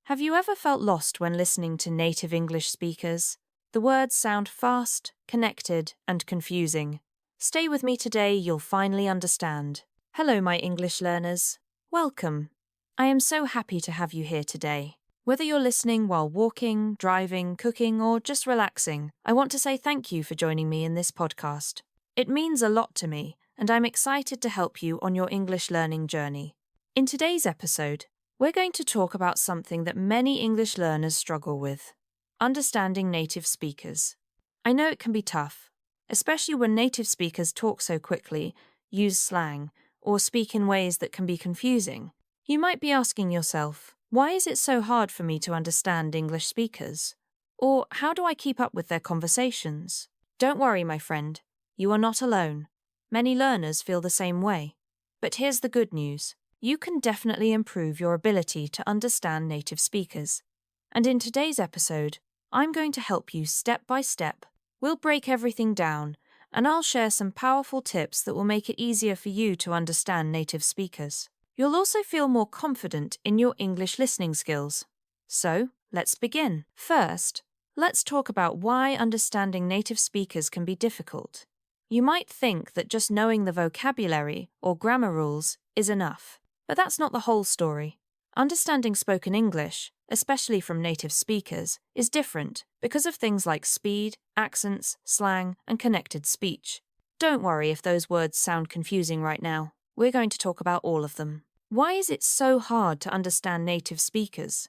Have you ever felt lost when listening to native English speakers? The words sound fast, connected, and confusing. Stay with me today, you'll finally understand. Hello, my English learners. Welcome. I am so happy to have you here today. Whether you're listening while walking, driving, cooking, or just relaxing, I want to say thank you for joining me in this podcast. It means a lot to me, and I'm excited to help you on your English learning journey. In today's episode, we're going to talk about something that many English learners struggle with: understanding native speakers. I know it can be tough, especially when native speakers talk so quickly, use slang, or speak in ways that can be confusing. You might be asking yourself, why is it so hard for me to understand English speakers? Or how do I keep up with their conversations? Don't worry, my friend, you are not alone. Many learners feel the same way. But here's the good news. You can definitely improve your ability to understand native speakers. And in today's episode, I'm going to help you step by step. We'll break everything down, and I'll share some powerful tips that will make it easier for you to understand native speakers. You'll also feel more confident in your English listening skills. So, let's begin. First, let's talk about why understanding native speakers can be difficult. You might think that just knowing the vocabulary or grammar rules is enough. But that's not the whole story. Understanding spoken English, especially from native speakers, is different because of things like speed, accents, slang, and connected speech. Don't worry if those words sound confusing right now. We're going to talk about all of them. Why is it so hard to understand native speakers?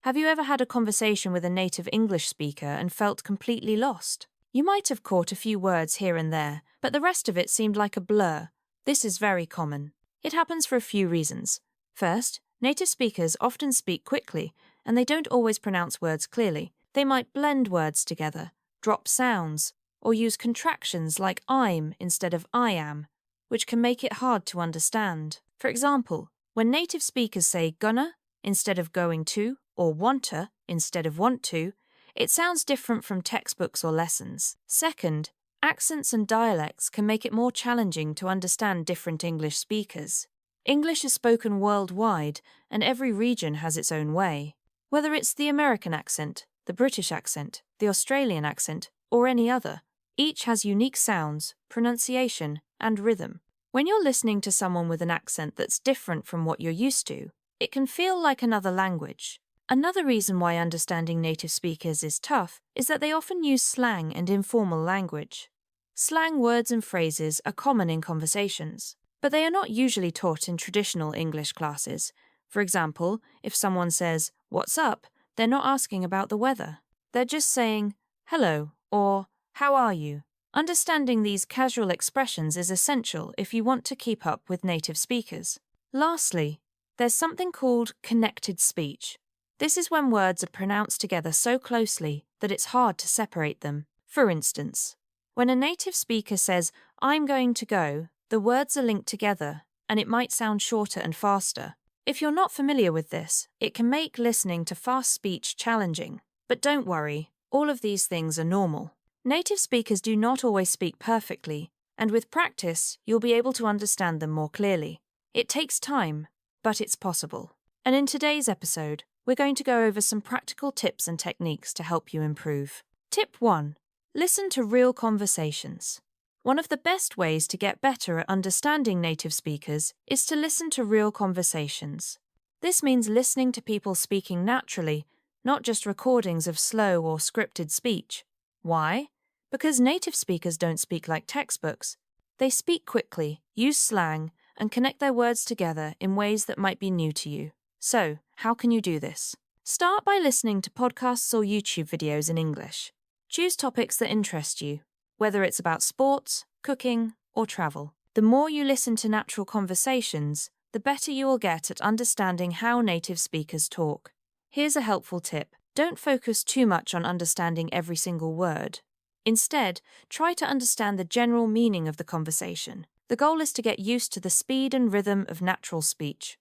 Have you ever had a conversation with a native English speaker and felt completely lost? You might have caught a few words here and there, but the rest of it seemed like a blur. This is very common. It happens for a few reasons. First, native speakers often speak quickly, and they don't always pronounce words clearly. They might blend words together, drop sounds, or use contractions like I'm instead of I am, which can make it hard to understand. For example, when native speakers say gonna instead of going to, or wanta instead of want to, it sounds different from textbooks or lessons. Second, accents and dialects can make it more challenging to understand different English speakers. English is spoken worldwide, and every region has its own way. Whether it's the American accent, the British accent, the Australian accent, or any other, each has unique sounds, pronunciation, and rhythm. When you're listening to someone with an accent that's different from what you're used to, it can feel like another language. Another reason why understanding native speakers is tough is that they often use slang and informal language. Slang words and phrases are common in conversations, but they are not usually taught in traditional English classes. For example, if someone says, "What's up?" they're not asking about the weather. They're just saying, "Hello," or "How are you?" Understanding these casual expressions is essential if you want to keep up with native speakers. Lastly, there's something called connected speech. This is when words are pronounced together so closely that it's hard to separate them. For instance, when a native speaker says, "I'm going to go," the words are linked together, and it might sound shorter and faster. If you're not familiar with this, it can make listening to fast speech challenging. But don't worry, all of these things are normal. Native speakers do not always speak perfectly, and with practice, you'll be able to understand them more clearly. It takes time, but it's possible. And in today's episode, we're going to go over some practical tips and techniques to help you improve. Tip 1. Listen to real conversations. One of the best ways to get better at understanding native speakers is to listen to real conversations. This means listening to people speaking naturally, not just recordings of slow or scripted speech. Why? Because native speakers don't speak like textbooks. They speak quickly, use slang, and connect their words together in ways that might be new to you. So, how can you do this? Start by listening to podcasts or YouTube videos in English. Choose topics that interest you, whether it's about sports, cooking, or travel. The more you listen to natural conversations, the better you will get at understanding how native speakers talk. Here's a helpful tip. Don't focus too much on understanding every single word. Instead, try to understand the general meaning of the conversation. The goal is to get used to the speed and rhythm of natural speech.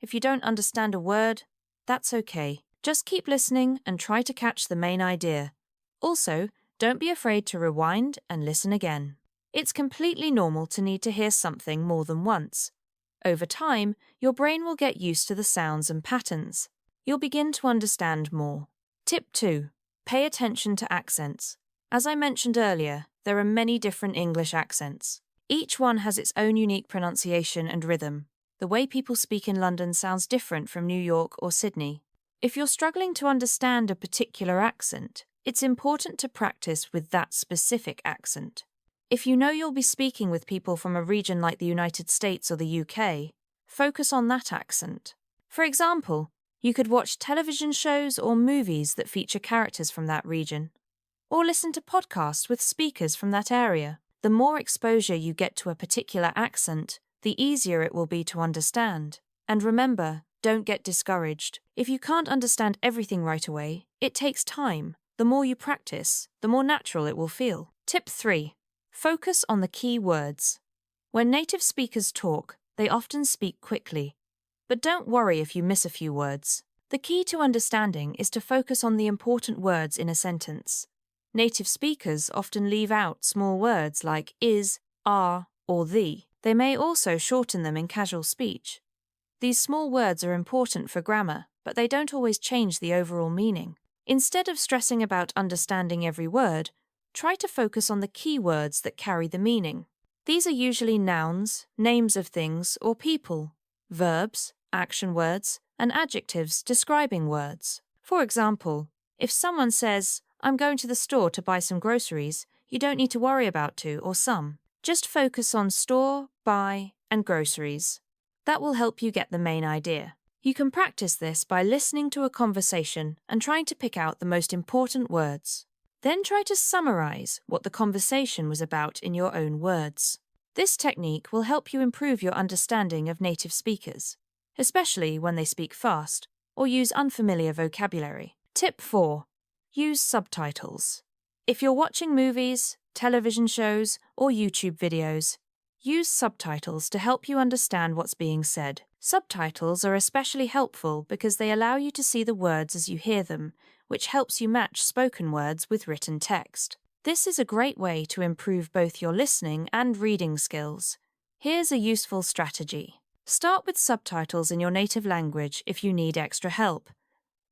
If you don't understand a word, that's okay. Just keep listening and try to catch the main idea. Also, don't be afraid to rewind and listen again. It's completely normal to need to hear something more than once. Over time, your brain will get used to the sounds and patterns. you'll begin to understand more. Tip 2. Pay attention to accents. As I mentioned earlier, there are many different English accents. Each one has its own unique pronunciation and rhythm. The way people speak in London sounds different from New York or Sydney. If you're struggling to understand a particular accent, it's important to practice with that specific accent. If you know you'll be speaking with people from a region like the United States or the UK, focus on that accent. For example, you could watch television shows or movies that feature characters from that region, or listen to podcasts with speakers from that area. The more exposure you get to a particular accent, the easier it will be to understand. And remember, don't get discouraged. If you can't understand everything right away, it takes time. The more you practice, the more natural it will feel. Tip 3. Focus on the key words. When native speakers talk, they often speak quickly. But don't worry if you miss a few words. The key to understanding is to focus on the important words in a sentence. Native speakers often leave out small words like is, are, or the. They may also shorten them in casual speech. These small words are important for grammar, but they don't always change the overall meaning. Instead of stressing about understanding every word, try to focus on the key words that carry the meaning. These are usually nouns, names of things or people, verbs, action words, and adjectives describing words. For example, if someone says, "I'm going to the store to buy some groceries," you don't need to worry about to or some. Just focus on store, buy, and groceries. That will help you get the main idea. You can practice this by listening to a conversation and trying to pick out the most important words. Then try to summarize what the conversation was about in your own words. This technique will help you improve your understanding of native speakers, especially when they speak fast or use unfamiliar vocabulary. Tip 4. Use subtitles. If you're watching movies, television shows, or YouTube videos, use subtitles to help you understand what's being said. Subtitles are especially helpful because they allow you to see the words as you hear them, which helps you match spoken words with written text. This is a great way to improve both your listening and reading skills. Here's a useful strategy. Start with subtitles in your native language if you need extra help.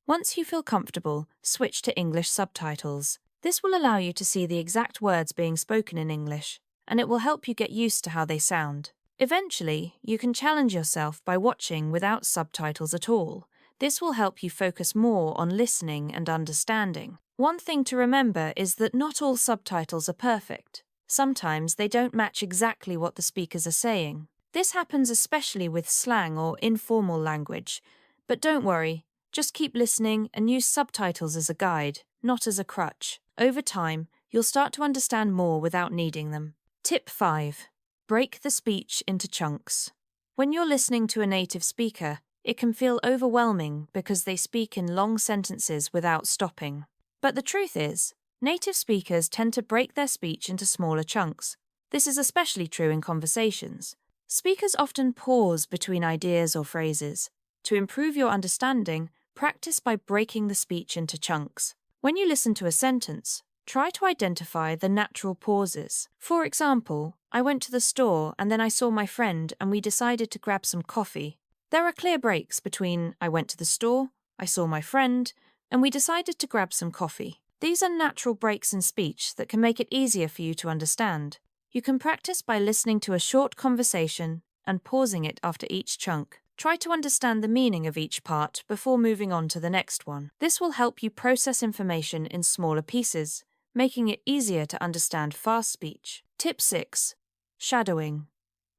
Once you feel comfortable, switch to English subtitles. This will allow you to see the exact words being spoken in English, and it will help you get used to how they sound. Eventually, you can challenge yourself by watching without subtitles at all. This will help you focus more on listening and understanding. One thing to remember is that not all subtitles are perfect. Sometimes they don't match exactly what the speakers are saying. This happens especially with slang or informal language. But don't worry, just keep listening and use subtitles as a guide, not as a crutch. Over time, you'll start to understand more without needing them. Tip 5. Break the speech into chunks. When you're listening to a native speaker, it can feel overwhelming because they speak in long sentences without stopping. But the truth is, native speakers tend to break their speech into smaller chunks. This is especially true in conversations. Speakers often pause between ideas or phrases. To improve your understanding, practice by breaking the speech into chunks. When you listen to a sentence, try to identify the natural pauses. For example, I went to the store and then I saw my friend and we decided to grab some coffee. There are clear breaks between I went to the store, I saw my friend, and we decided to grab some coffee. These are natural breaks in speech that can make it easier for you to understand. You can practice by listening to a short conversation and pausing it after each chunk. Try to understand the meaning of each part before moving on to the next one. This will help you process information in smaller pieces, making it easier to understand fast speech. Tip 6. Shadowing.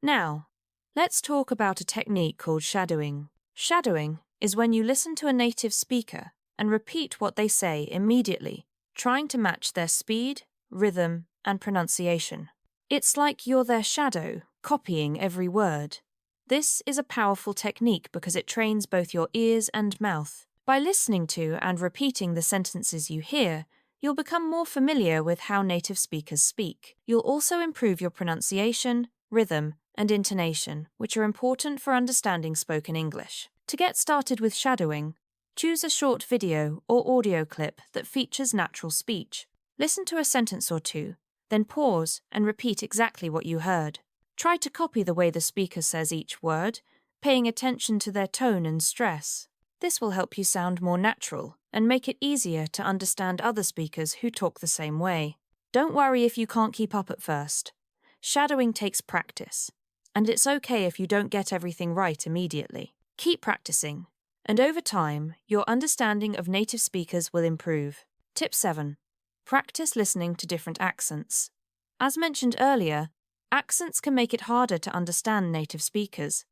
Now, let's talk about a technique called shadowing. Shadowing is when you listen to a native speaker and repeat what they say immediately, trying to match their speed, rhythm, and pronunciation. It's like you're their shadow, copying every word. This is a powerful technique because it trains both your ears and mouth. By listening to and repeating the sentences you hear, you'll become more familiar with how native speakers speak. You'll also improve your pronunciation, rhythm, and intonation, which are important for understanding spoken English. To get started with shadowing, choose a short video or audio clip that features natural speech. Listen to a sentence or two, then pause and repeat exactly what you heard. Try to copy the way the speaker says each word, paying attention to their tone and stress. This will help you sound more natural and make it easier to understand other speakers who talk the same way. Don't worry if you can't keep up at first. Shadowing takes practice, and it's okay if you don't get everything right immediately. Keep practicing, and over time, your understanding of native speakers will improve. Tip 7. Practice listening to different accents. As mentioned earlier, accents can make it harder to understand native speakers,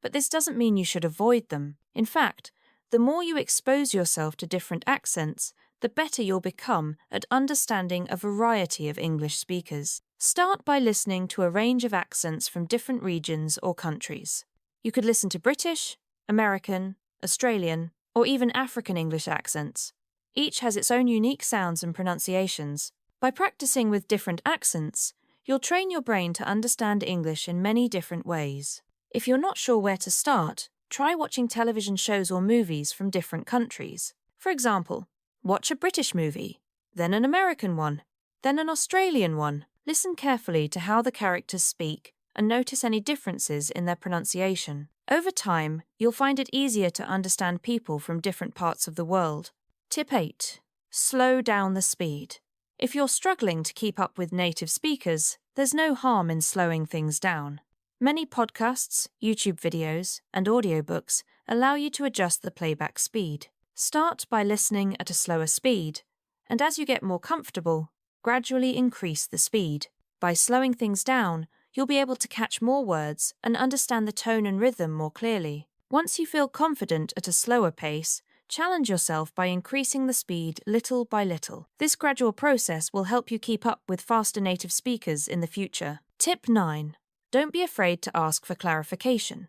but this doesn't mean you should avoid them. In fact, the more you expose yourself to different accents, the better you'll become at understanding a variety of English speakers. Start by listening to a range of accents from different regions or countries. You could listen to British, American, Australian, or even African English accents. Each has its own unique sounds and pronunciations. By practicing with different accents, you'll train your brain to understand English in many different ways. If you're not sure where to start, try watching television shows or movies from different countries. For example, watch a British movie, then an American one, then an Australian one. Listen carefully to how the characters speak and notice any differences in their pronunciation. Over time, you'll find it easier to understand people from different parts of the world. Tip 8. Slow down the speed. If you're struggling to keep up with native speakers, there's no harm in slowing things down. Many podcasts, YouTube videos, and audiobooks allow you to adjust the playback speed. Start by listening at a slower speed, and as you get more comfortable, gradually increase the speed. By slowing things down, you'll be able to catch more words and understand the tone and rhythm more clearly. Once you feel confident at a slower pace, challenge yourself by increasing the speed little by little. This gradual process will help you keep up with faster native speakers in the future. Tip 9. Don't be afraid to ask for clarification.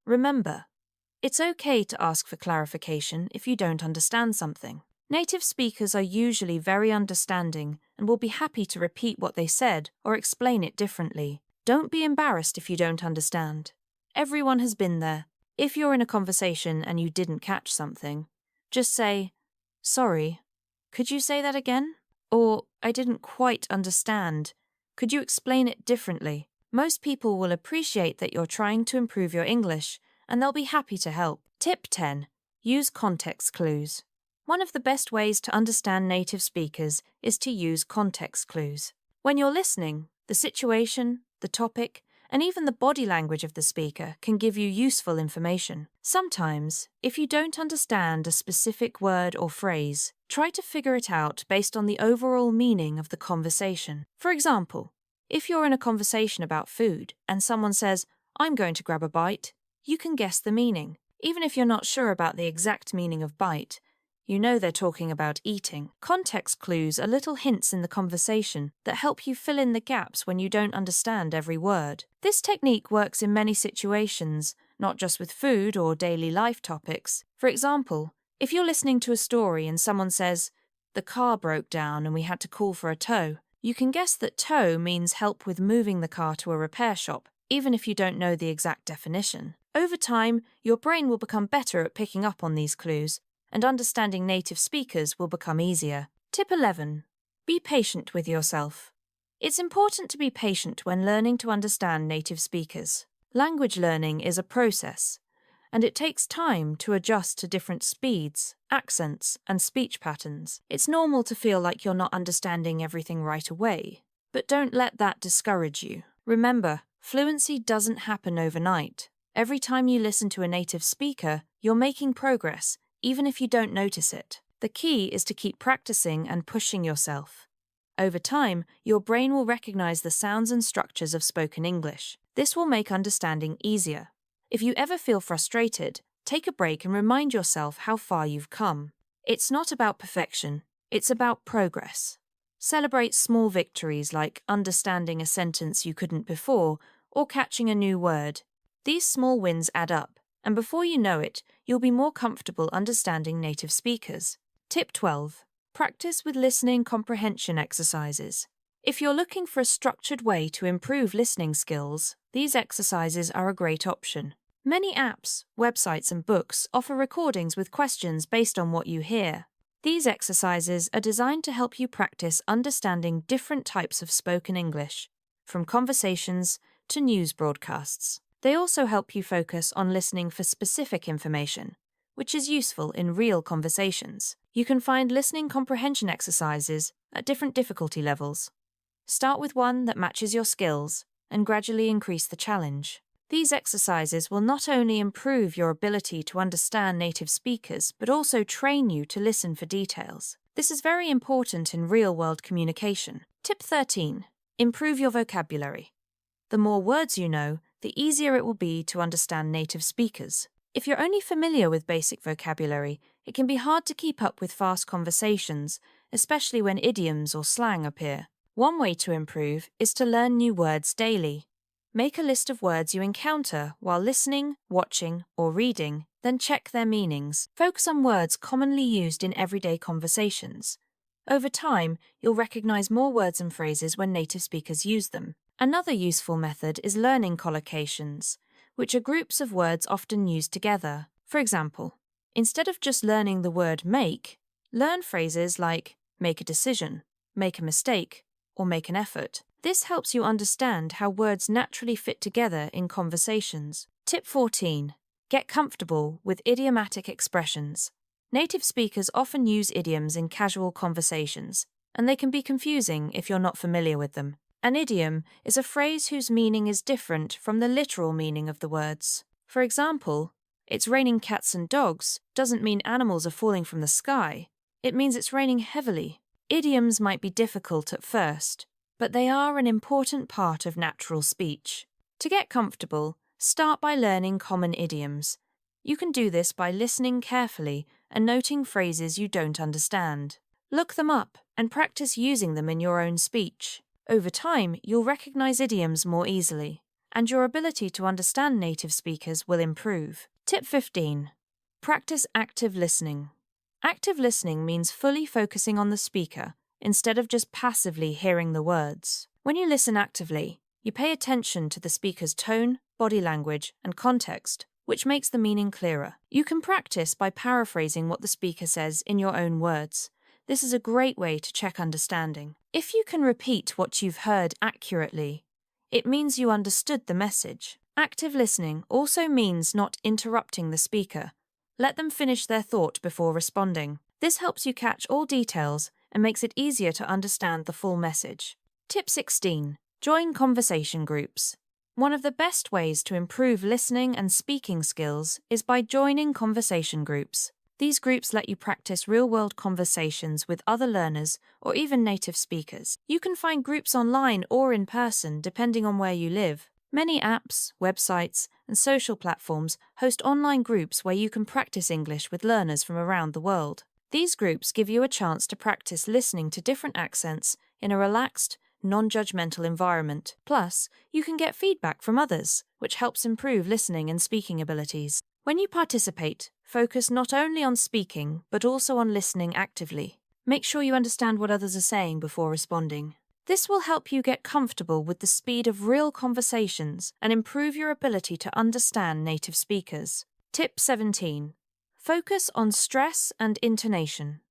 Remember, it's okay to ask for clarification if you don't understand something. Native speakers are usually very understanding and will be happy to repeat what they said or explain it differently. Don't be embarrassed if you don't understand. Everyone has been there. If you're in a conversation and you didn't catch something, just say, "Sorry, could you say that again?" Or, "I didn't quite understand. Could you explain it differently?" Most people will appreciate that you're trying to improve your English, and they'll be happy to help. Tip 10. Use context clues. One of the best ways to understand native speakers is to use context clues. When you're listening, the situation, the topic, and even the body language of the speaker can give you useful information. Sometimes, if you don't understand a specific word or phrase, try to figure it out based on the overall meaning of the conversation. For example, if you're in a conversation about food and someone says, "I'm going to grab a bite," you can guess the meaning. Even if you're not sure about the exact meaning of bite, you know they're talking about eating. Context clues are little hints in the conversation that help you fill in the gaps when you don't understand every word. This technique works in many situations, not just with food or daily life topics. For example, if you're listening to a story and someone says, "The car broke down and we had to call for a tow," you can guess that tow means help with moving the car to a repair shop, even if you don't know the exact definition. Over time, your brain will become better at picking up on these clues, and understanding native speakers will become easier. Tip 11. Be patient with yourself. It's important to be patient when learning to understand native speakers. Language learning is a process, and it takes time to adjust to different speeds, accents, and speech patterns. It's normal to feel like you're not understanding everything right away, but don't let that discourage you. Remember, fluency doesn't happen overnight. Every time you listen to a native speaker, you're making progress, even if you don't notice it. The key is to keep practicing and pushing yourself. Over time, your brain will recognize the sounds and structures of spoken English. This will make understanding easier. If you ever feel frustrated, take a break and remind yourself how far you've come. It's not about perfection, it's about progress. Celebrate small victories like understanding a sentence you couldn't before or catching a new word. These small wins add up, and before you know it, you'll be more comfortable understanding native speakers. Tip 12. Practice with listening comprehension exercises. If you're looking for a structured way to improve listening skills, these exercises are a great option. Many apps, websites, and books offer recordings with questions based on what you hear. These exercises are designed to help you practice understanding different types of spoken English, from conversations to news broadcasts. They also help you focus on listening for specific information, which is useful in real conversations. You can find listening comprehension exercises at different difficulty levels. Start with one that matches your skills and gradually increase the challenge. These exercises will not only improve your ability to understand native speakers, but also train you to listen for details. This is very important in real-world communication. Tip 13. Improve your vocabulary. The more words you know, the easier it will be to understand native speakers. If you're only familiar with basic vocabulary, it can be hard to keep up with fast conversations, especially when idioms or slang appear. One way to improve is to learn new words daily. Make a list of words you encounter while listening, watching, or reading, then check their meanings. Focus on words commonly used in everyday conversations. Over time, you'll recognize more words and phrases when native speakers use them. Another useful method is learning collocations, which are groups of words often used together. For example, instead of just learning the word make, learn phrases like make a decision, make a mistake, or make an effort. This helps you understand how words naturally fit together in conversations. Tip 14. Get comfortable with idiomatic expressions. Native speakers often use idioms in casual conversations, and they can be confusing if you're not familiar with them. An idiom is a phrase whose meaning is different from the literal meaning of the words. For example, it's raining cats and dogs doesn't mean animals are falling from the sky. It means it's raining heavily. Idioms might be difficult at first, but they are an important part of natural speech. To get comfortable, start by learning common idioms. You can do this by listening carefully and noting phrases you don't understand. Look them up and practice using them in your own speech. Over time, you'll recognize idioms more easily, and your ability to understand native speakers will improve. Tip 15. Practice active listening. Active listening means fully focusing on the speaker instead of just passively hearing the words. When you listen actively, you pay attention to the speaker's tone, body language, and context, which makes the meaning clearer. You can practice by paraphrasing what the speaker says in your own words. This is a great way to check understanding. If you can repeat what you've heard accurately, it means you understood the message. Active listening also means not interrupting the speaker. Let them finish their thought before responding. This helps you catch all details and makes it easier to understand the full message. Tip 16. Join conversation groups. One of the best ways to improve listening and speaking skills is by joining conversation groups. These groups let you practice real-world conversations with other learners or even native speakers. You can find groups online or in person depending on where you live. Many apps, websites, and social platforms host online groups where you can practice English with learners from around the world. These groups give you a chance to practice listening to different accents in a relaxed, non-judgmental environment. Plus, you can get feedback from others, which helps improve listening and speaking abilities. When you participate, focus not only on speaking, but also on listening actively. Make sure you understand what others are saying before responding. This will help you get comfortable with the speed of real conversations and improve your ability to understand native speakers. Tip 17. Focus on stress and intonation.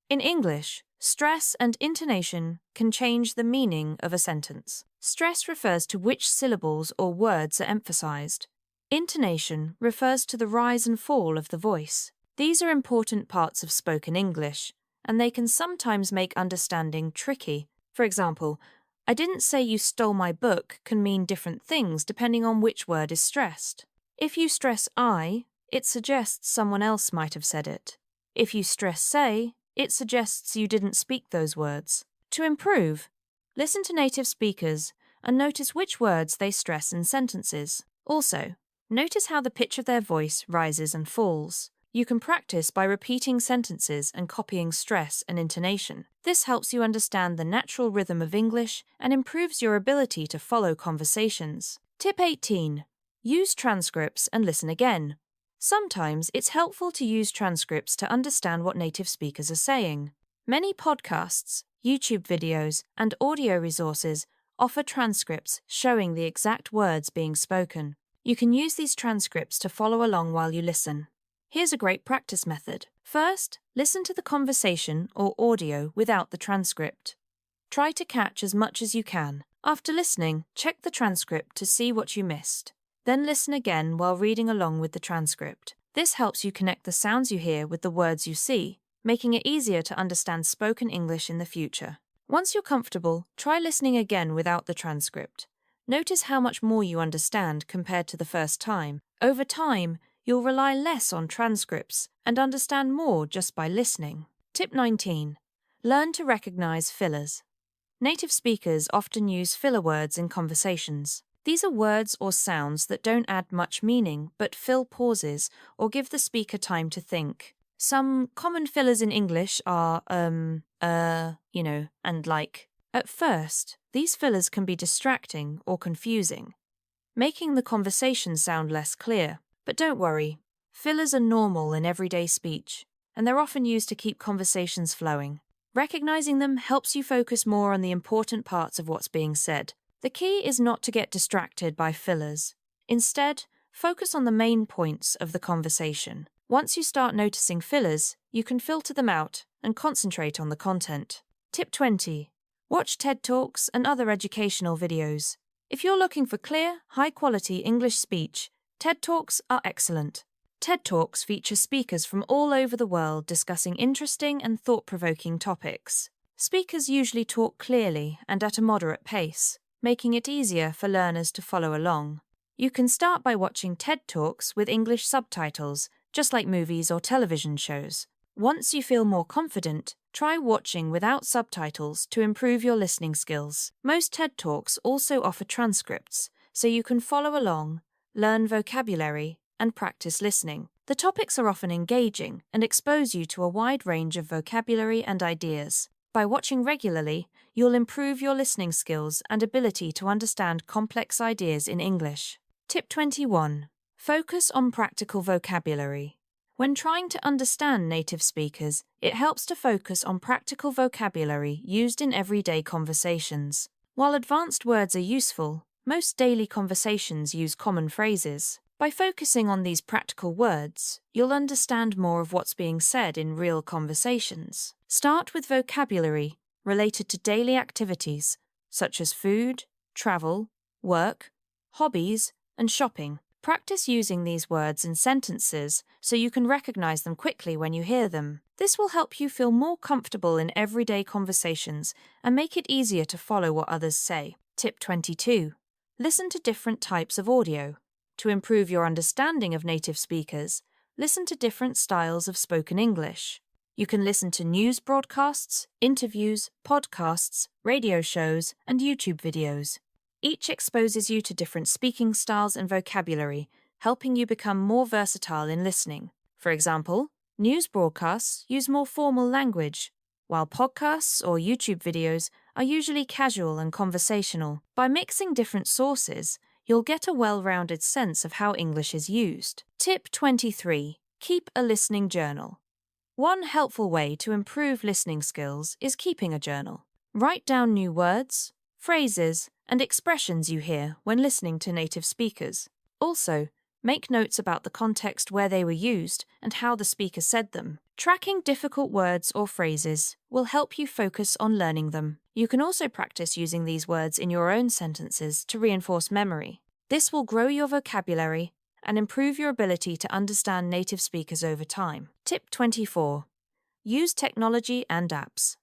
In English, stress and intonation can change the meaning of a sentence. Stress refers to which syllables or words are emphasized. Intonation refers to the rise and fall of the voice. These are important parts of spoken English, and they can sometimes make understanding tricky. For example, I didn't say you stole my book can mean different things depending on which word is stressed. If you stress I, it suggests someone else might have said it. If you stress say, it suggests you didn't speak those words. To improve, listen to native speakers and notice which words they stress in sentences. Also, notice how the pitch of their voice rises and falls. You can practice by repeating sentences and copying stress and intonation. This helps you understand the natural rhythm of English and improves your ability to follow conversations. Tip 18. Use transcripts and listen again. Sometimes it's helpful to use transcripts to understand what native speakers are saying. Many podcasts, YouTube videos, and audio resources offer transcripts showing the exact words being spoken. You can use these transcripts to follow along while you listen. Here's a great practice method. First, listen to the conversation or audio without the transcript. Try to catch as much as you can. After listening, check the transcript to see what you missed. Then listen again while reading along with the transcript. This helps you connect the sounds you hear with the words you see, making it easier to understand spoken English in the future. Once you're comfortable, try listening again without the transcript. Notice how much more you understand compared to the first time. Over time, you'll rely less on transcripts and understand more just by listening. Tip 19. Learn to recognize fillers. Native speakers often use filler words in conversations. These are words or sounds that don't add much meaning but fill pauses or give the speaker time to think. Some common fillers in English are and like. At first, these fillers can be distracting or confusing, making the conversation sound less clear. But don't worry, fillers are normal in everyday speech, and they're often used to keep conversations flowing. Recognizing them helps you focus more on the important parts of what's being said. The key is not to get distracted by fillers. Instead, focus on the main points of the conversation. Once you start noticing fillers, you can filter them out and concentrate on the content. Tip 20. Watch TED Talks and other educational videos. If you're looking for clear, high-quality English speech, TED Talks are excellent. TED Talks feature speakers from all over the world discussing interesting and thought-provoking topics. Speakers usually talk clearly and at a moderate pace, making it easier for learners to follow along. You can start by watching TED Talks with English subtitles, just like movies or television shows. Once you feel more confident, try watching without subtitles to improve your listening skills. Most TED Talks also offer transcripts, so you can follow along, learn vocabulary, and practice listening. The topics are often engaging and expose you to a wide range of vocabulary and ideas. By watching regularly, you'll improve your listening skills and ability to understand complex ideas in English. Tip 21. Focus on practical vocabulary. When trying to understand native speakers, it helps to focus on practical vocabulary used in everyday conversations. While advanced words are useful, most daily conversations use common phrases. By focusing on these practical words, you'll understand more of what's being said in real conversations. Start with vocabulary related to daily activities, such as food, travel, work, hobbies, and shopping. Practice using these words in sentences so you can recognize them quickly when you hear them. This will help you feel more comfortable in everyday conversations and make it easier to follow what others say. Tip 22. Listen to different types of audio. To improve your understanding of native speakers, listen to different styles of spoken English. You can listen to news broadcasts, interviews, podcasts, radio shows, and YouTube videos. Each exposes you to different speaking styles and vocabulary, helping you become more versatile in listening. For example, news broadcasts use more formal language, while podcasts or YouTube videos are usually casual and conversational. By mixing different sources, you'll get a well-rounded sense of how English is used. Tip 23. Keep a listening journal. One helpful way to improve listening skills is keeping a journal. Write down new words, phrases, and expressions you hear when listening to native speakers. Also, make notes about the context where they were used and how the speaker said them. Tracking difficult words or phrases will help you focus on learning them. You can also practice using these words in your own sentences to reinforce memory. This will grow your vocabulary and improve your ability to understand native speakers over time. Tip 24. Use technology and apps.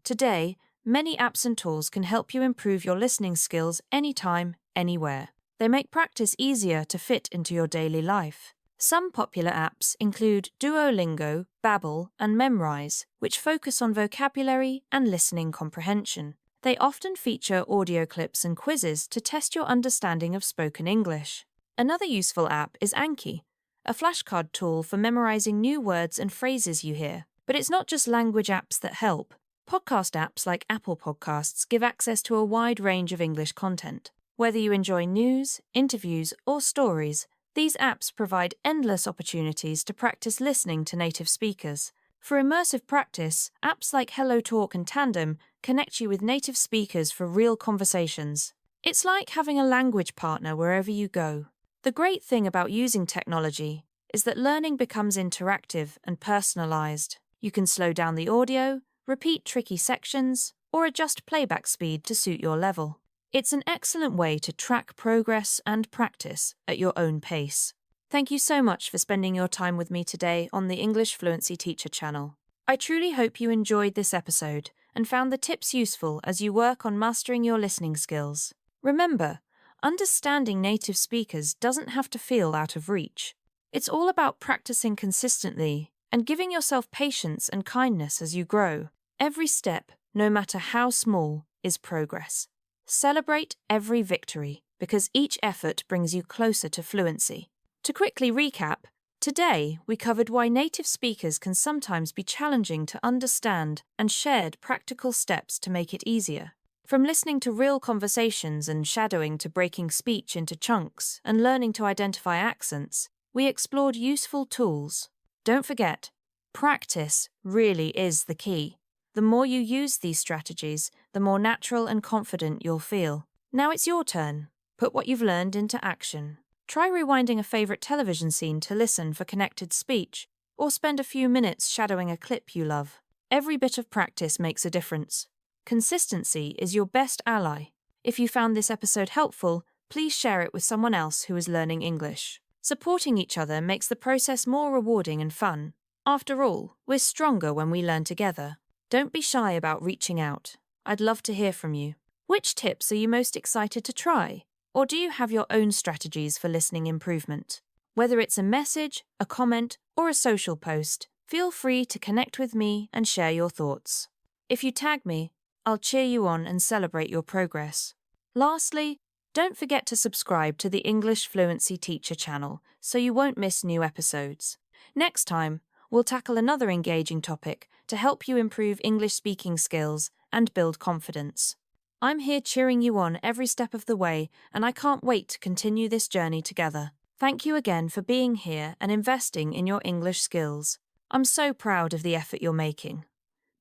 Today, many apps and tools can help you improve your listening skills anytime, anywhere. They make practice easier to fit into your daily life. Some popular apps include Duolingo, Babbel, and Memrise, which focus on vocabulary and listening comprehension. They often feature audio clips and quizzes to test your understanding of spoken English. Another useful app is Anki, a flashcard tool for memorizing new words and phrases you hear. But it's not just language apps that help. Podcast apps like Apple Podcasts give access to a wide range of English content. Whether you enjoy news, interviews, or stories, these apps provide endless opportunities to practice listening to native speakers. For immersive practice, apps like HelloTalk and Tandem connect you with native speakers for real conversations. It's like having a language partner wherever you go. The great thing about using technology is that learning becomes interactive and personalized. You can slow down the audio, repeat tricky sections, or adjust playback speed to suit your level. It's an excellent way to track progress and practice at your own pace. Thank you so much for spending your time with me today on the English Fluency Teacher channel. I truly hope you enjoyed this episode and found the tips useful as you work on mastering your listening skills. Remember, understanding native speakers doesn't have to feel out of reach. It's all about practicing consistently and giving yourself patience and kindness as you grow. Every step, no matter how small, is progress. Celebrate every victory because each effort brings you closer to fluency. To quickly recap, today we covered why native speakers can sometimes be challenging to understand and shared practical steps to make it easier. From listening to real conversations and shadowing to breaking speech into chunks and learning to identify accents, we explored useful tools. Don't forget, practice really is the key. The more you use these strategies, the more natural and confident you'll feel. Now it's your turn. Put what you've learned into action. Try rewinding a favorite television scene to listen for connected speech, or spend a few minutes shadowing a clip you love. Every bit of practice makes a difference. Consistency is your best ally. If you found this episode helpful, please share it with someone else who is learning English. Supporting each other makes the process more rewarding and fun. After all, we're stronger when we learn together. Don't be shy about reaching out. I'd love to hear from you. Which tips are you most excited to try? Or do you have your own strategies for listening improvement? Whether it's a message, a comment, or a social post, feel free to connect with me and share your thoughts. If you tag me, I'll cheer you on and celebrate your progress. Lastly, don't forget to subscribe to the English Fluency Teacher channel so you won't miss new episodes. Next time, we'll tackle another engaging topic to help you improve English speaking skills and build confidence. I'm here cheering you on every step of the way, and I can't wait to continue this journey together. Thank you again for being here and investing in your English skills. I'm so proud of the effort you're making.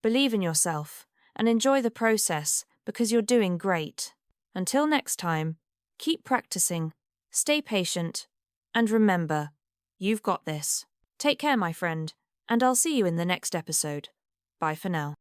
Believe in yourself and enjoy the process because you're doing great. Until next time, keep practicing, stay patient, and remember, you've got this. Take care, my friend, and I'll see you in the next episode. Bye for now.